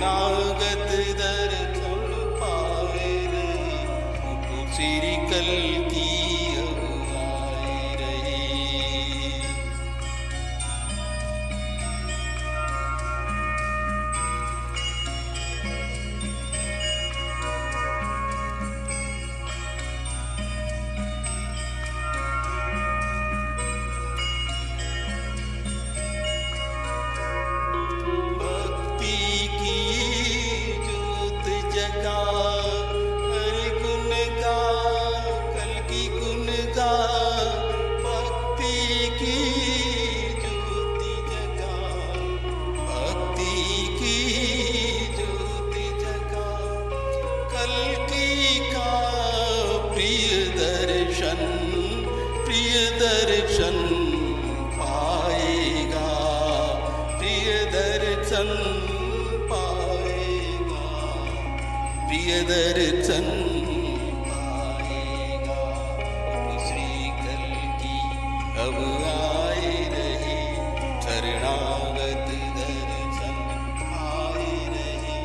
शरणागत दर्शन पाए रहे, वो श्री कल की अब आए रहे। प्रिय दर्शन पाएगा, प्रिय दर्शन पाएगा, प्रिय दर्शन पाएगा। श्री कल की अब आए रहे, शरणागत दर्शन आए रहे,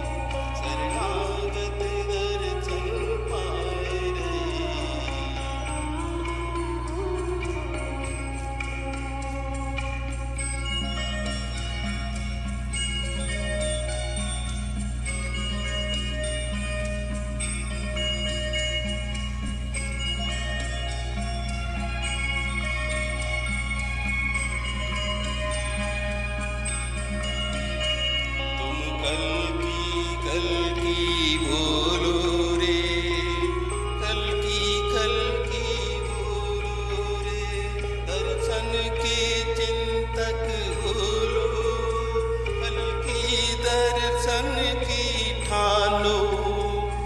शरणागत दर्शन पाए रहे। कल की बोलो रे, कल की बोलो रे, दर्शन के चिंतक बोलो, कल की दर्शन की ठानो,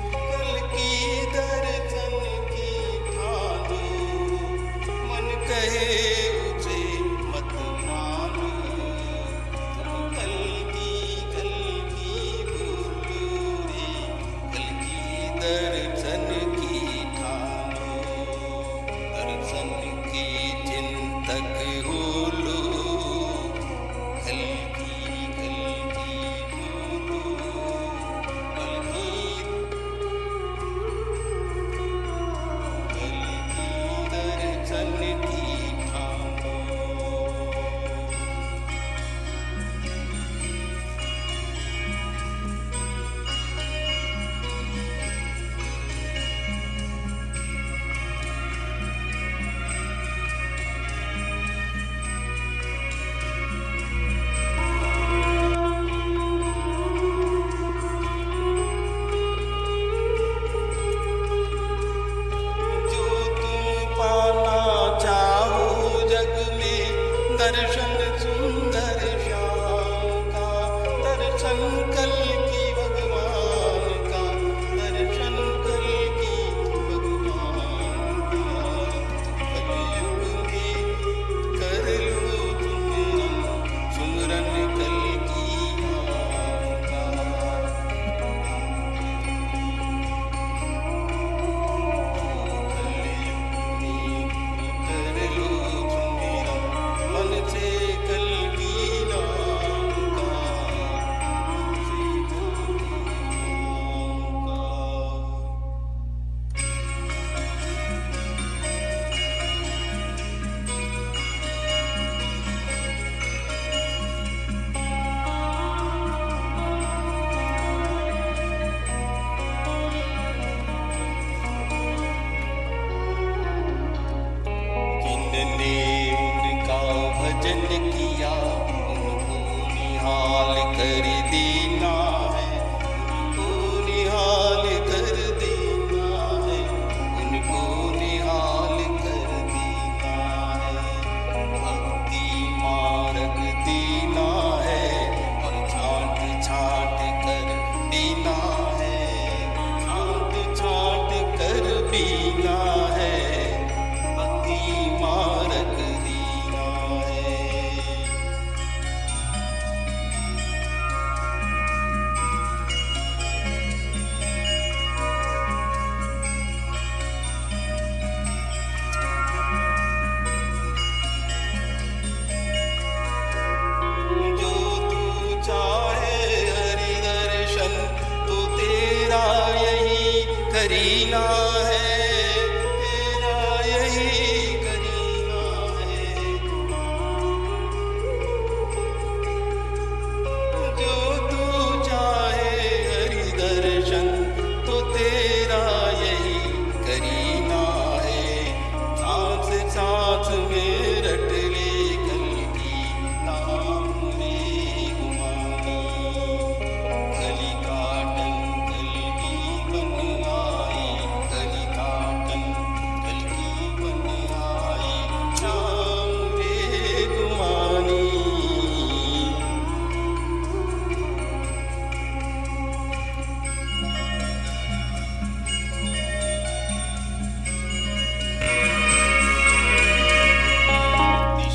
कल की दर्शन की ठानो, मन कहे उसे मत मानो। कल की दर्शन की ठानो, दर्शन के चिंतक हो लो, कल की बोलो, कल की दर्शन की ठानो। दर्शन सुंदर श्याम का, दर्शन कल की भगवान का, दर्शन कल की भगवान का। कलयुग में कर लो तुम सुमरन कल की नाम का। कलयुग में कर लो भजन किया उनको निहाल कर देना है, उनको निहाल कर देना है, उनको निहाल कर देना है। भक्ति मार्ग देना है और छांट छांट कर देना है, छांट छांट कर पीना है, भक्ति मार्ग देना है। करीना है, तेरा यही करीना है। जो तू चाहे हरि दर्शन तो तेरा यही करीना है। सांस सांस में रट ले कल की नाम रे गुमानी। कली काटन कल की बन आई, कली काटन कल की बन आई, नाम रे गुमानी।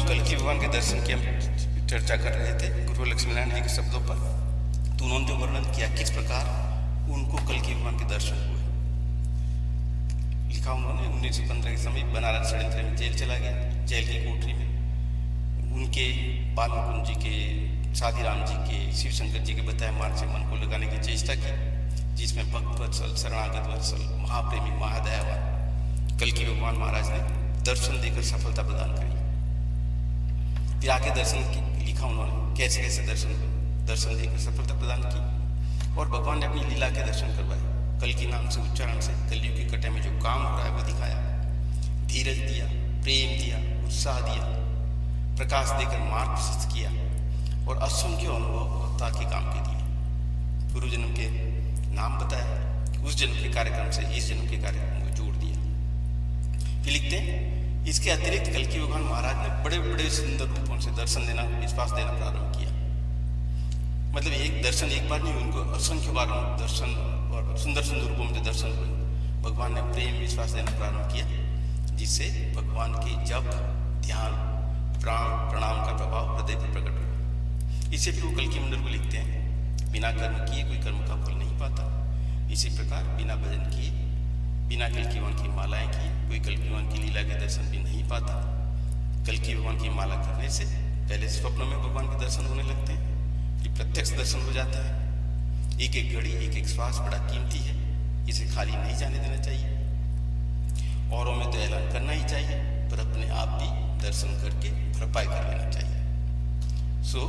कल की भगवान के दर्शन की हम चर्चा कर रहे थे गुरु लक्ष्मीनारायण जी के शब्दों पर। तो उन्होंने जो वर्णन किया किस प्रकार उनको कल की भगवान के दर्शन हुए, लिखा उन्होंने 1915 के समय बनारस षड्यंत्र में जेल चला गया। जेल की कोठरी में उनके बालमुकुंद जी के, साधीराम जी के, शिव शंकर जी के बताए मार्ग से मन को लगाने की चेष्टा की, जिसमें भक्त वत्सल, शरणागत वत्सल, महाप्रेमी, महादयावान कल की भगवान महाराज ने दर्शन देकर सफलता प्रदान करी। फिर आगे दर्शन की लिखा उन्होंने कैसे कैसे दर्शन देकर सफलता प्रदान की और भगवान ने अपनी लीला के दर्शन करवाए। कल की नाम से उच्चारण से कलयुग की कटे में जो काम हो रहा है वो दिखाया, धीरज दिया, प्रेम दिया, उत्साह दिया, प्रकाश देकर मार्ग प्रशस्त किया और असंख्य अनुभव ताकि काम के दिए। पूर्व जन्म के नाम बताया, उस जन्म के कार्यक्रम से इस जन्म के कार्यक्रम को जोड़ दिया। फिर लिखते हैं इसके अतिरिक्त कल की भगवान महाराज ने बड़े बड़े सुंदर रूपों से दर्शन देना, विश्वास देना प्रारंभ किया। मतलब एक दर्शन एक बार नहीं, उनको असंख्य बार दर्शन और सुंदर सुंदर रूपों में दर्शन हुए। भगवान ने प्रेम विश्वास देना प्रारंभ किया, जिससे भगवान के जप, ध्यान, प्राण, प्रणाम का प्रभाव हृदय पर प्रकट हुआ। इसे भी वो कल की मंडल को लिखते हैं, बिना कर्म किए कोई कर्म का फल नहीं पाता। इसी प्रकार बिना भजन किए, बिना कल की भगवान की मालाएं किए कोई कल की भगवान की लीला के दर्शन भी नहीं पाता। कल की भगवान की माला करने से पहले स्वप्नों में भगवान के दर्शन होने लगते हैं, फिर प्रत्यक्ष दर्शन हो जाता है। एक एक घड़ी, एक एक श्वास बड़ा कीमती है, इसे खाली नहीं जाने देना चाहिए। औरों में तो ऐलान करना ही चाहिए, पर अपने आप भी दर्शन करके भरपाई कर लेना चाहिए। सो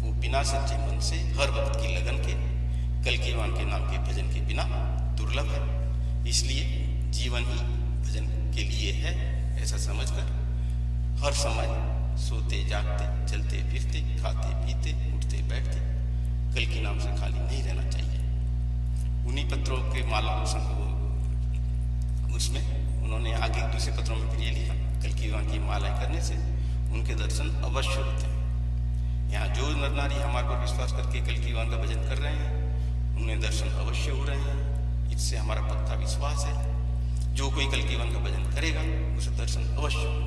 वो बिना सच्चे मन से हर वक्त की लगन के कल की भगवान के नाम के भजन के बिना दुर्लभ है। इसलिए जीवन ही भजन के लिए है, ऐसा समझकर हर समय सोते जागते, चलते फिरते, खाते पीते, उठते बैठते कल के नाम से खाली नहीं रहना चाहिए। उन्हीं पत्रों के माला उसमें उन्होंने आगे दूसरे पत्रों में फिर ये लिखा, कल की भगवान की मालाएं करने से उनके दर्शन अवश्य होते हैं। यहाँ जो नर नारी हमारे पर विश्वास करके कल की भगवान का भजन कर रहे हैं, उन्हें दर्शन अवश्य हो रहे हैं। इससे हमारा पक्का विश्वास है, जो कोई कल की भगवान का भजन करेगा उसे दर्शन अवश्य होगा।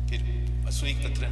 फिर असूई पत्र